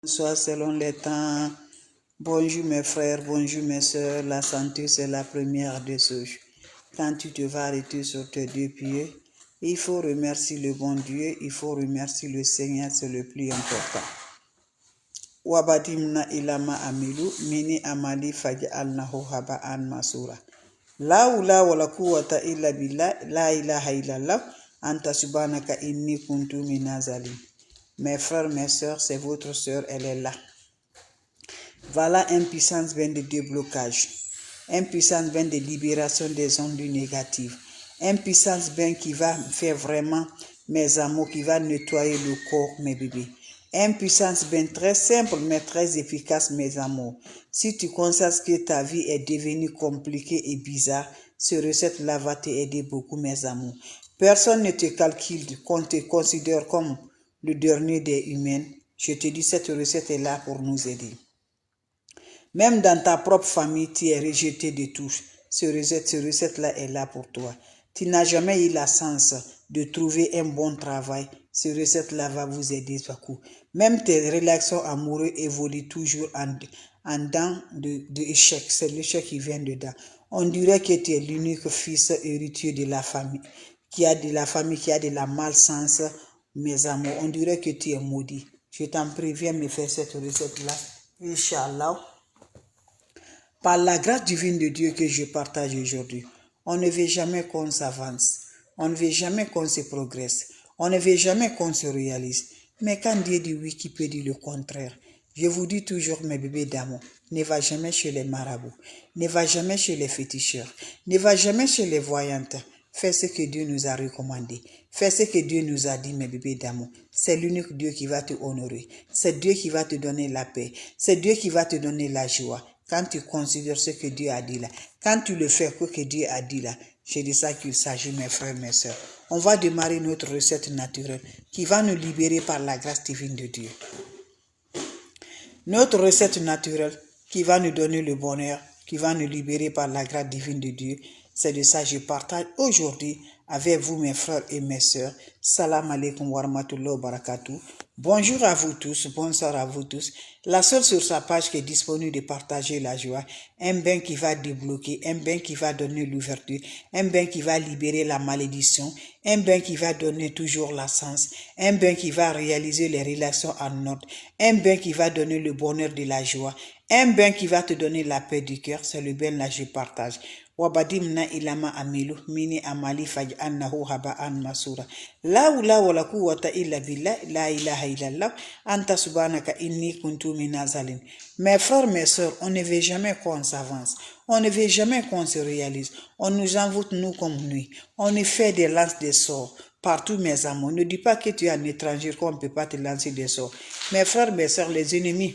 Soit selon les temps. Bonjour mes frères, bonjour mes soeurs. La santé, c'est la première des choses. Quand tu te vas arrêter sur tes deux pieds, il faut remercier le bon Dieu, il faut remercier le Seigneur, c'est le plus important. Wabadimna ilama amilu, mini amali faj'alnahu haba'an masura. La hawla wala quwwata illa billah, la ilaha illallah, anta subhanaka inni kuntu minaz zalim. Mes frères, mes soeurs, c'est votre soeur, elle est là. Voilà une puissance vaine de déblocage, une puissance vaine de libération des ondes négatives, une puissance vaine qui va faire vraiment mes amours, qui va nettoyer le corps, mes bébés. Une puissance vaine très simple mais très efficace, mes amours. Si tu constates que ta vie est devenue compliquée et bizarre, cette recette-là va t'aider beaucoup, mes amours. Personne ne te calcule, qu'on te considère comme le dernier des humains. Je te dis, cette recette est là pour nous aider. Même dans ta propre famille, tu es rejeté de tous. Cette recette-là est là pour toi. Tu n'as jamais eu la chance de trouver un bon travail. Cette recette-là va vous aider beaucoup. Même tes relations amoureuses évoluent toujours en dents d'échec. C'est l'échec qui vient dedans. On dirait que tu es l'unique fils héritier de la famille, qui a de la malchance, mes amours. On dirait que tu es maudit. Je t'en prie, viens me faire cette recette-là. Inch'Allah. Par la grâce divine de Dieu que je partage aujourd'hui, on ne veut jamais qu'on s'avance, on ne veut jamais qu'on se progresse, on ne veut jamais qu'on se réalise. Mais quand Dieu dit oui, qui peut dire le contraire? Je vous dis toujours, mes bébés d'amour, ne va jamais chez les marabouts, ne va jamais chez les féticheurs, ne va jamais chez les voyantes. Fais ce que Dieu nous a recommandé. Fais ce que Dieu nous a dit, mes bébés d'amour. C'est l'unique Dieu qui va te honorer. C'est Dieu qui va te donner la paix. C'est Dieu qui va te donner la joie. Quand tu considères ce que Dieu a dit là, quand tu le fais, ce que Dieu a dit là, c'est de ça qu'il s'agit, mes frères, mes soeurs. On va démarrer notre recette naturelle qui va nous libérer par la grâce divine de Dieu. Notre recette naturelle qui va nous donner le bonheur, qui va nous libérer par la grâce divine de Dieu, c'est de ça que je partage aujourd'hui avec vous, mes frères et mes sœurs. Salam alaikum wa rahmatullahi wa barakatuh. Bonjour à vous tous, bonsoir à vous tous. La seule sur sa page qui est disponible de partager la joie, un bain qui va débloquer, un bain qui va donner l'ouverture, un bain qui va libérer la malédiction, un bain qui va donner toujours la sens, un bain qui va réaliser les relations en ordre, un bain qui va donner le bonheur de la joie, un bain qui va te donner la paix du cœur, c'est le bain là je partage. Wabadimna ilama amilu mini amali faj'alnahu haba'an masura. La hawla wala quwwata illa billah, la ilaha illallah, anta subhanaka inni kuntu minaz zalim. Mes frères, mes soeurs, on ne veut jamais qu'on s'avance. On ne veut jamais qu'on se réalise. On nous envoûte, nous, comme nuit. On nous fait des lances de sorts. Partout, mes amours. Ne dis pas que tu es un étranger, qu'on ne peut pas te lancer des sorts. Mes frères, mes soeurs, les ennemis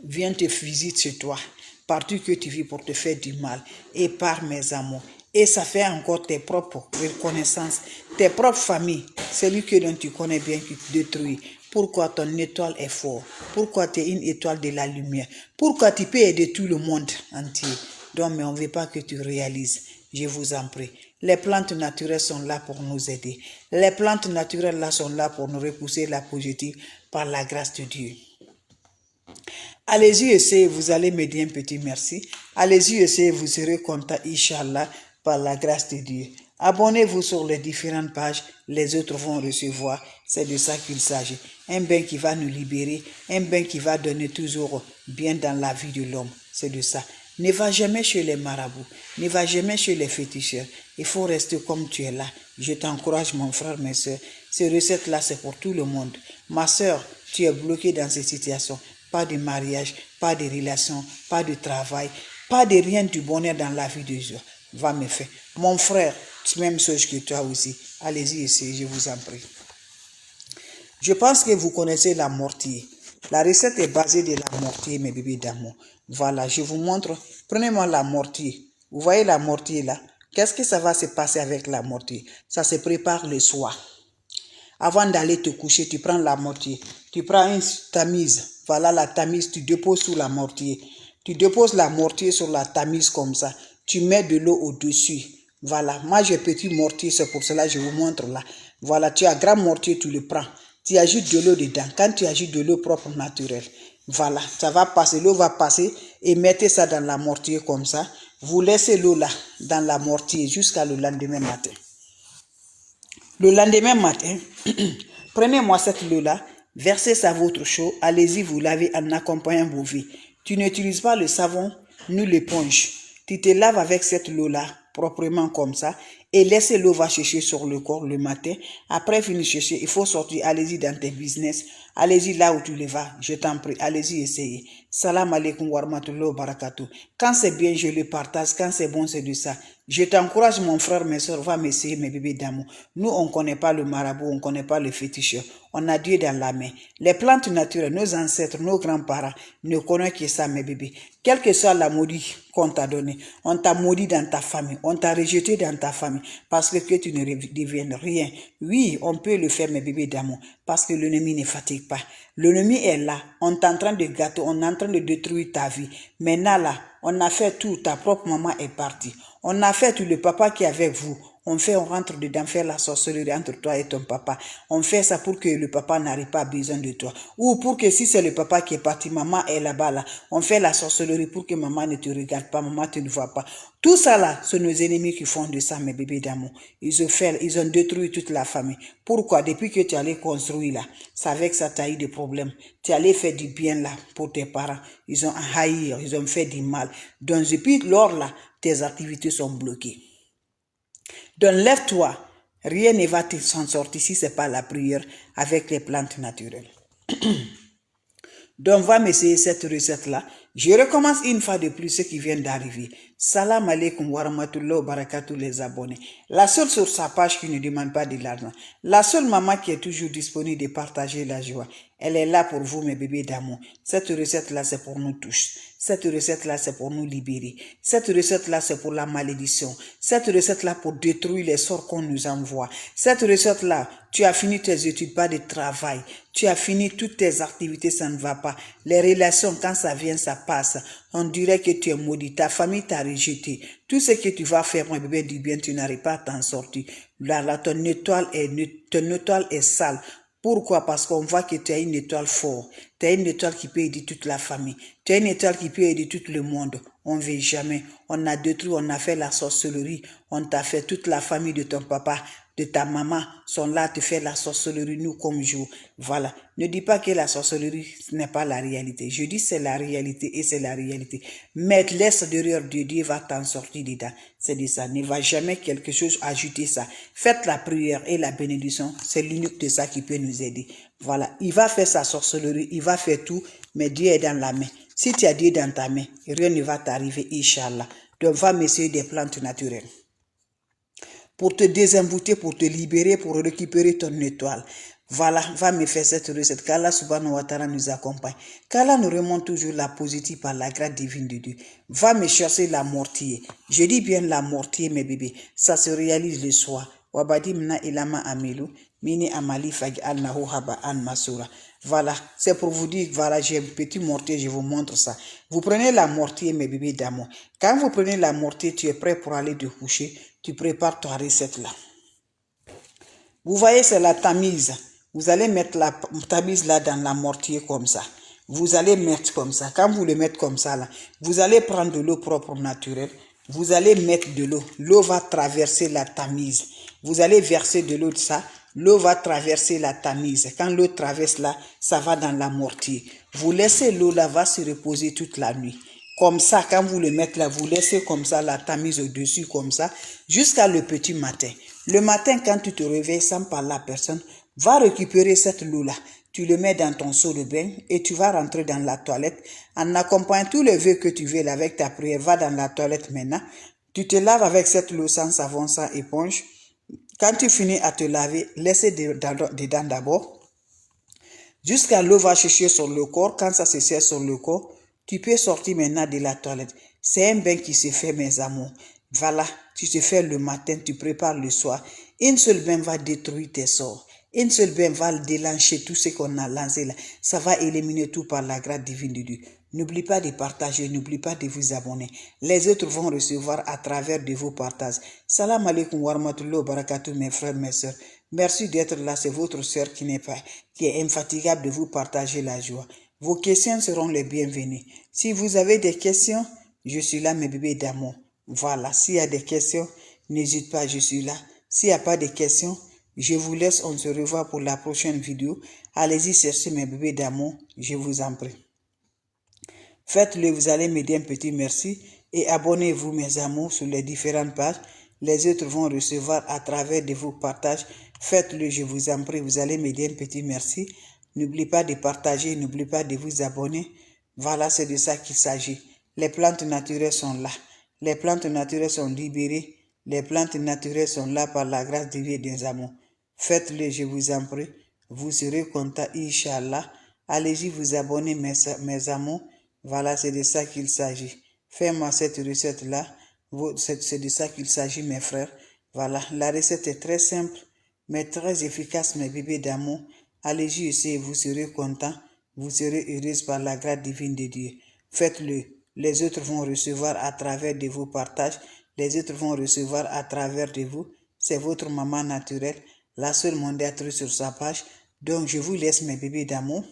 viennent te visiter chez toi. Partout que tu vis pour te faire du mal. Et par mes amours. Et ça fait encore tes propres reconnaissances, tes propres familles. Celui que dont tu connais bien qui te détruit. Pourquoi ton étoile est forte? Pourquoi tu es une étoile de la lumière? Pourquoi tu peux aider tout le monde entier? Donc, mais on ne veut pas que tu réalises. Je vous en prie. Les plantes naturelles sont là pour nous aider. Les plantes naturelles là sont là pour nous repousser la positive par la grâce de Dieu. Allez-y, essayez, vous allez me dire un petit merci. Allez-y, essayez, vous serez content, Inch'Allah, par la grâce de Dieu. Abonnez-vous sur les différentes pages, les autres vont recevoir. C'est de ça qu'il s'agit. Un bain qui va nous libérer, un bain qui va donner toujours bien dans la vie de l'homme. C'est de ça. Ne va jamais chez les marabouts, ne va jamais chez les féticheurs. Il faut rester comme tu es là. Je t'encourage, mon frère, mes soeurs. Ces recettes-là, c'est pour tout le monde. Ma soeur, tu es bloquée dans cette situation. Pas de mariage, pas de relation, pas de travail, pas de rien du bonheur dans la vie de Dieu. Va me faire. Mon frère, même chose que toi aussi. Allez-y, essayez, je vous en prie. Je pense que vous connaissez la mortier. La recette est basée de la mortier, mes bébés d'amour. Voilà, je vous montre. Prenez-moi la mortier. Vous voyez la mortier là? Qu'est-ce que ça va se passer avec la mortier? Ça se prépare le soir. Avant d'aller te coucher, tu prends la mortier. Tu prends une tamise. Voilà la tamise, tu déposes sous la mortier. Tu déposes la mortier sur la tamise comme ça. Tu mets de l'eau au-dessus. Voilà, moi j'ai petit mortier, c'est pour cela que je vous montre là. Voilà, tu as grand mortier, tu le prends. tu ajoutes de l'eau dedans. Quand tu ajoutes de l'eau propre naturelle, voilà, ça va passer, l'eau va passer et mettez ça dans la mortier comme ça. Vous laissez l'eau là dans la mortier jusqu'à le lendemain matin. Le lendemain matin, prenez-moi cette eau-là, versez ça à votre chaud, allez-y vous lavez en accompagnant vos vies. Tu n'utilises pas le savon ni l'éponge. Tu te laves avec cette eau-là, proprement comme ça, et laissez l'eau va chercher sur le corps le matin. Après finir chercher, il faut sortir, allez-y dans tes business, allez-y là où tu le vas, je t'en prie, allez-y essayer. Salam alaikum wa rahmatullahi wa barakatuh. Quand c'est bien, je le partage, quand c'est bon, c'est de ça. Je t'encourage, mon frère, mes soeurs, va m'essayer, mes bébés d'amour. Nous, on ne connaît pas le marabout, on ne connaît pas le féticheur. On a Dieu dans la main. Les plantes naturelles, nos ancêtres, nos grands-parents ne connaissent que ça, mes bébés. Quelle que soit la maudit qu'on t'a donné, on t'a maudit dans ta famille, on t'a rejeté dans ta famille, parce que tu ne deviennes rien. Oui, on peut le faire, mes bébés d'amour, parce que l'ennemi ne fatigue pas. L'ennemi est là, on est en train de gâter, on est en train de détruire ta vie. Maintenant là, on a fait tout, ta propre maman est partie. On a fait tout, le papa qui est avec vous. On rentre dedans, faire la sorcellerie entre toi et ton papa. On fait ça pour que le papa n'arrive pas besoin de toi. Ou pour que si c'est le papa qui est parti, maman est là-bas là. On fait la sorcellerie pour que maman ne te regarde pas, maman te ne voit pas. Tout ça là, c'est nos ennemis qui font de ça, mes bébés d'amour. Ils ont détruit toute la famille. Pourquoi? Depuis que tu allais construire là, c'est avec ça tu as eu des problèmes. Tu allais faire du bien là pour tes parents. Ils ont haï, ils ont fait du mal. Donc depuis lors là, tes activités sont bloquées. Donc lève-toi, rien ne va s'en sortir si ce n'est pas la prière avec les plantes naturelles. Donc va m'essayer cette recette-là. Je recommence une fois de plus ce qui vient d'arriver. Salam alaikum wa rahmatullahi wa barakatuh les abonnés. La seule sur sa page qui ne demande pas de l'argent. La seule maman qui est toujours disponible de partager la joie. Elle est là pour vous mes bébés d'amour. Cette recette-là c'est pour nous tous. Cette recette-là c'est pour nous libérer. Cette recette-là c'est pour la malédiction. Cette recette-là pour détruire les sorts qu'on nous envoie. Cette recette-là, tu as fini tes études, pas de travail. Tu as fini toutes tes activités, ça ne va pas. Les relations, quand ça vient, ça passe. On dirait que tu es maudit. Ta famille t'a rejeté. Tout ce que tu vas faire, mon bébé, du bien, tu n'arrives pas à t'en sortir. Là, ton étoile est sale. Pourquoi? Parce qu'on voit que tu as une étoile forte. Tu as une étoile qui peut aider toute la famille. Tu as une étoile qui peut aider tout le monde. On ne veut jamais. On a détruit, on a fait la sorcellerie. On t'a fait toute la famille de ton papa, de ta maman, sont là à te faire la sorcellerie, nous comme jour. Voilà. Ne dis pas que la sorcellerie n'est pas la réalité. Je dis c'est la réalité et c'est la réalité. Mais laisse derrière Dieu, Dieu va t'en sortir dedans. C'est de ça. Ne va jamais quelque chose ajouter ça. Faites la prière et la bénédiction. C'est l'unique de ça qui peut nous aider. Voilà. Il va faire sa sorcellerie, il va faire tout, mais Dieu est dans la main. Si tu as Dieu dans ta main, rien ne va t'arriver, Inch'Allah. Donc va m'essayer des plantes naturelles. Pour te désembouter, pour te libérer, pour récupérer ton étoile. Voilà, va me faire cette recette. Qu'Allah subhanahu wa ta'ala nous accompagne. Qu'Allah nous remonte toujours la positive par la grâce divine de Dieu. Va me chercher la mortier. Je dis bien la mortier, mes bébés. Ça se réalise le soir. Wabadi mna ilama amilu. Mini amali fag al nahu haba an masura. Voilà, c'est pour vous dire, voilà, j'ai un petit mortier, je vous montre ça. Vous prenez la mortier, mes bébés d'amour. Quand vous prenez la mortier, tu es prêt pour aller te coucher. Tu prépares ta recette là. Vous voyez, c'est la tamise. Vous allez mettre la tamise là dans la mortier comme ça. Vous allez mettre comme ça. Quand vous le mettez comme ça là, vous allez prendre de l'eau propre naturelle. Vous allez mettre de l'eau. L'eau va traverser la tamise. Vous allez verser de l'eau de ça. L'eau va traverser la tamise. Quand l'eau traverse là, ça va dans la mortier. Vous laissez l'eau là, va se reposer toute la nuit. Comme ça, quand vous le mettez là, vous laissez comme ça la tamise au-dessus, comme ça, jusqu'à le petit matin. Le matin, quand tu te réveilles sans parler à personne, va récupérer cette eau-là. Tu le mets dans ton seau de bain et tu vas rentrer dans la toilette. En accompagnant tous les vœux que tu veux avec ta prière, va dans la toilette maintenant. Tu te laves avec cette eau sans savon, sans éponge. Quand tu finis à te laver, laissez dedans d'abord. Jusqu'à l'eau va chercher sur le corps. Quand ça se sert sur le corps, tu peux sortir maintenant de la toilette. C'est un bain qui se fait, mes amours. Voilà, tu te fais le matin, tu prépares le soir. Une seule bain va détruire tes sorts. Une seule bain va délancer tout ce qu'on a lancé là. Ça va éliminer tout par la grâce divine de Dieu. N'oublie pas de partager, n'oublie pas de vous abonner. Les autres vont recevoir à travers de vos partages. Salam alaikum wa rahmatullahi wa barakatuh, mes frères, mes sœurs. Merci d'être là, c'est votre sœur qui est infatigable de vous partager la joie. Vos questions seront les bienvenues. Si vous avez des questions, je suis là, mes bébés d'amour. Voilà, s'il y a des questions, n'hésite pas, je suis là. S'il n'y a pas de questions, je vous laisse, on se revoit pour la prochaine vidéo. Allez-y chercher mes bébés d'amour, je vous en prie. Faites-le, vous allez me dire un petit merci et abonnez-vous mes amours sur les différentes pages. Les autres vont recevoir à travers de vos partages. Faites-le, je vous en prie, vous allez me dire un petit merci. N'oubliez pas de partager, n'oubliez pas de vous abonner. Voilà, c'est de ça qu'il s'agit. Les plantes naturelles sont là. Les plantes naturelles sont libérées. Les plantes naturelles sont là par la grâce divine des amours. Faites-le, je vous en prie. Vous serez content, Inch'Allah. Allez-y vous abonner, mes amours. Voilà, c'est de ça qu'il s'agit. Fais-moi cette recette-là. C'est de ça qu'il s'agit, mes frères. Voilà, la recette est très simple, mais très efficace, mes bébés d'amour. Allez-y essayez, vous serez content. Vous serez heureuse par la grâce divine de Dieu. Faites-le. Les autres vont recevoir à travers de vos partages. Les autres vont recevoir à travers de vous. C'est votre maman naturelle, la seule modératrice sur sa page. Donc, je vous laisse, mes bébés d'amour.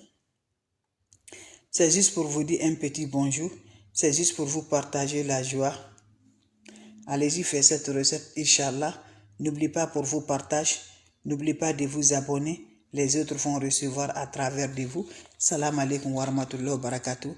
C'est juste pour vous dire un petit bonjour. C'est juste pour vous partager la joie. Allez-y, faites cette recette, Inch'Allah. N'oubliez pas pour vos partages. N'oubliez pas de vous abonner. Les autres vont recevoir à travers de vous. Salam alaikum wa rahmatullahi wa barakatuh.